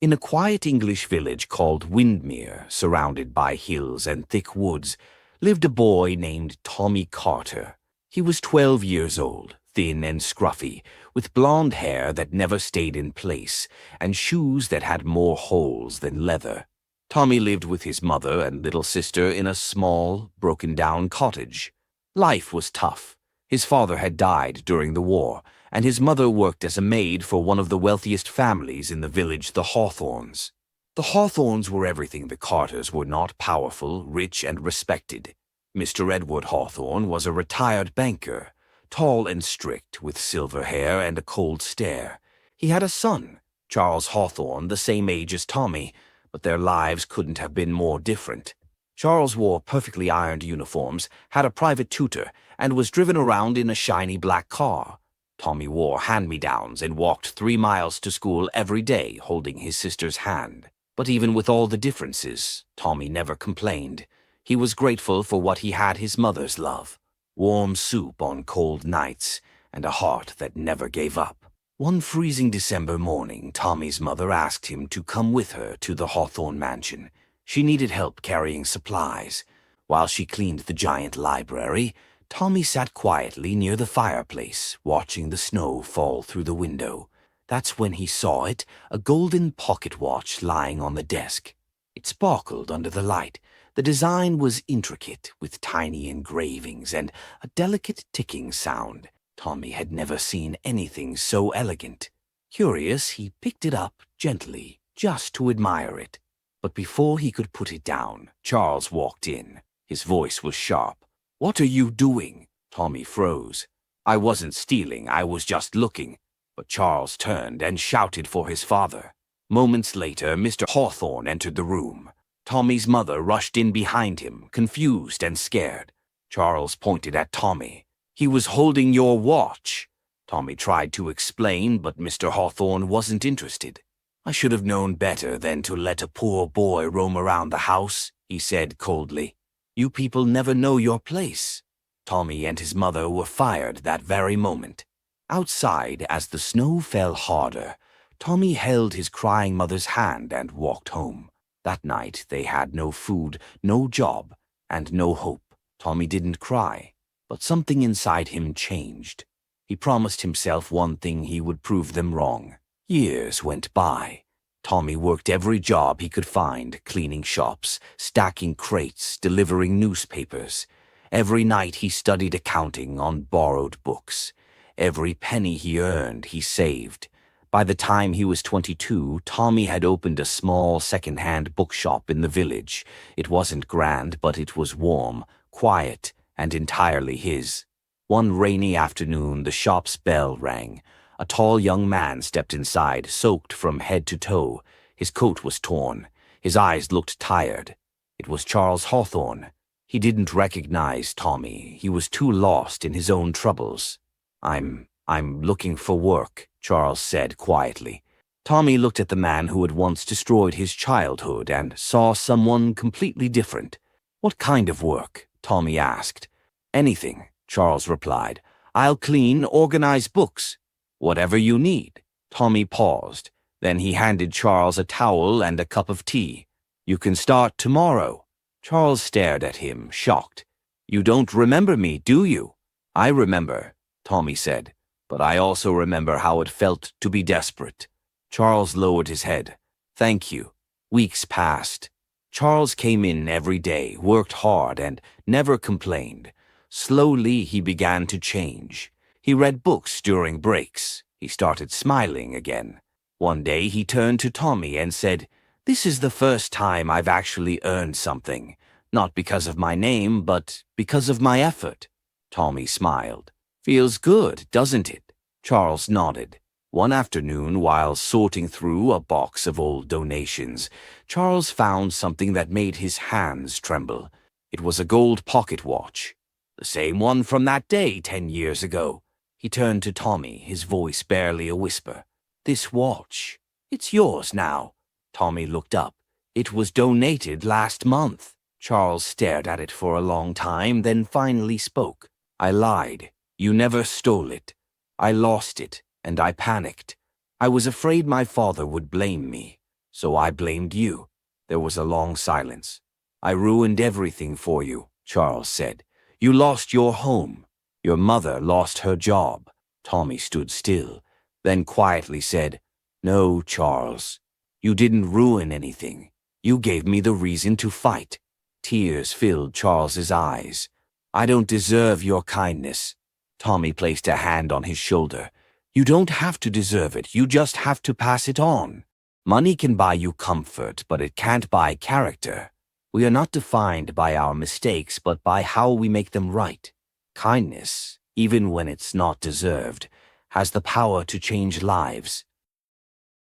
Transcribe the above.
In a quiet English village called Windmere, surrounded by hills and thick woods, lived a boy named Tommy Carter. He was 12 years old, thin and scruffy, with blonde hair that never stayed in place, and shoes that had more holes than leather. Tommy lived with his mother and little sister in a small, broken-down cottage. Life was tough. His father had died during the war, and his mother worked as a maid for one of the wealthiest families in the village, the Hawthornes. The Hawthornes were everything the Carters were not: powerful, rich, and respected. Mr. Edward Hawthorne was a retired banker, tall and strict, with silver hair and a cold stare. He had a son, Charles Hawthorne, the same age as Tommy, but their lives couldn't have been more different. Charles wore perfectly ironed uniforms, had a private tutor, and was driven around in a shiny black car. Tommy wore hand-me-downs and walked 3 miles to school every day, holding his sister's hand. But even with all the differences, Tommy never complained. He was grateful for what he had: his mother's love, warm soup on cold nights, and a heart that never gave up. One freezing December morning, Tommy's mother asked him to come with her to the Hawthorne mansion. She needed help carrying supplies. While she cleaned the giant library, Tommy sat quietly near the fireplace, watching the snow fall through the window. That's when he saw it, a golden pocket watch lying on the desk. It sparkled under the light. The design was intricate, with tiny engravings and a delicate ticking sound. Tommy had never seen anything so elegant. Curious, he picked it up gently, just to admire it. But before he could put it down, Charles walked in. His voice was sharp. "What are you doing?" Tommy froze. "I wasn't stealing, I was just looking." But Charles turned and shouted for his father. Moments later, Mr. Hawthorne entered the room. Tommy's mother rushed in behind him, confused and scared. Charles pointed at Tommy. "He was holding your watch." Tommy tried to explain, but Mr. Hawthorne wasn't interested. "I should have known better than to let a poor boy roam around the house," he said coldly. "You people never know your place." Tommy and his mother were fired that very moment. Outside, as the snow fell harder, Tommy held his crying mother's hand and walked home. That night they had no food, no job, and no hope. Tommy didn't cry, but something inside him changed. He promised himself one thing: he would prove them wrong. Years went by. Tommy worked every job he could find, cleaning shops, stacking crates, delivering newspapers. Every night he studied accounting on borrowed books. Every penny he earned, he saved. By the time he was 22, Tommy had opened a small second-hand bookshop in the village. It wasn't grand, but it was warm, quiet, and entirely his. One rainy afternoon, the shop's bell rang. A tall young man stepped inside, soaked from head to toe. His coat was torn. His eyes looked tired. It was Charles Hawthorne. He didn't recognize Tommy. He was too lost in his own troubles. I'm looking for work," Charles said quietly. Tommy looked at the man who had once destroyed his childhood and saw someone completely different. "What kind of work?" Tommy asked. "Anything," Charles replied. "I'll clean, organize books." "Whatever you need." Tommy paused. Then he handed Charles a towel and a cup of tea. "You can start tomorrow." Charles stared at him, shocked. "You don't remember me, do you?" "I remember," Tommy said, "but I also remember how it felt to be desperate." Charles lowered his head. "Thank you." Weeks passed. Charles came in every day, worked hard, and never complained. Slowly he began to change. He read books during breaks. He started smiling again. One day he turned to Tommy and said, "This is the first time I've actually earned something. Not because of my name, but because of my effort." Tommy smiled. "Feels good, doesn't it?" Charles nodded. One afternoon, while sorting through a box of old donations, Charles found something that made his hands tremble. It was a gold pocket watch. "The same one from that day 10 years ago." He turned to Tommy, his voice barely a whisper. "This watch, it's yours now." Tommy looked up. "It was donated last month." Charles stared at it for a long time, then finally spoke. "I lied. You never stole it. I lost it, and I panicked. I was afraid my father would blame me. So I blamed you. There was a long silence. I ruined everything for you, Charles said. You lost your home. Your mother lost her job. Tommy stood still, then quietly said, No, Charles. You didn't ruin anything. You gave me the reason to fight. Tears filled Charles's eyes. I don't deserve your kindness. Tommy placed a hand on his shoulder. You don't have to deserve it. You just have to pass it on. Money can buy you comfort, but it can't buy character. We are not defined by our mistakes, but by how we make them right. Kindness, even when it's not deserved, has the power to change lives.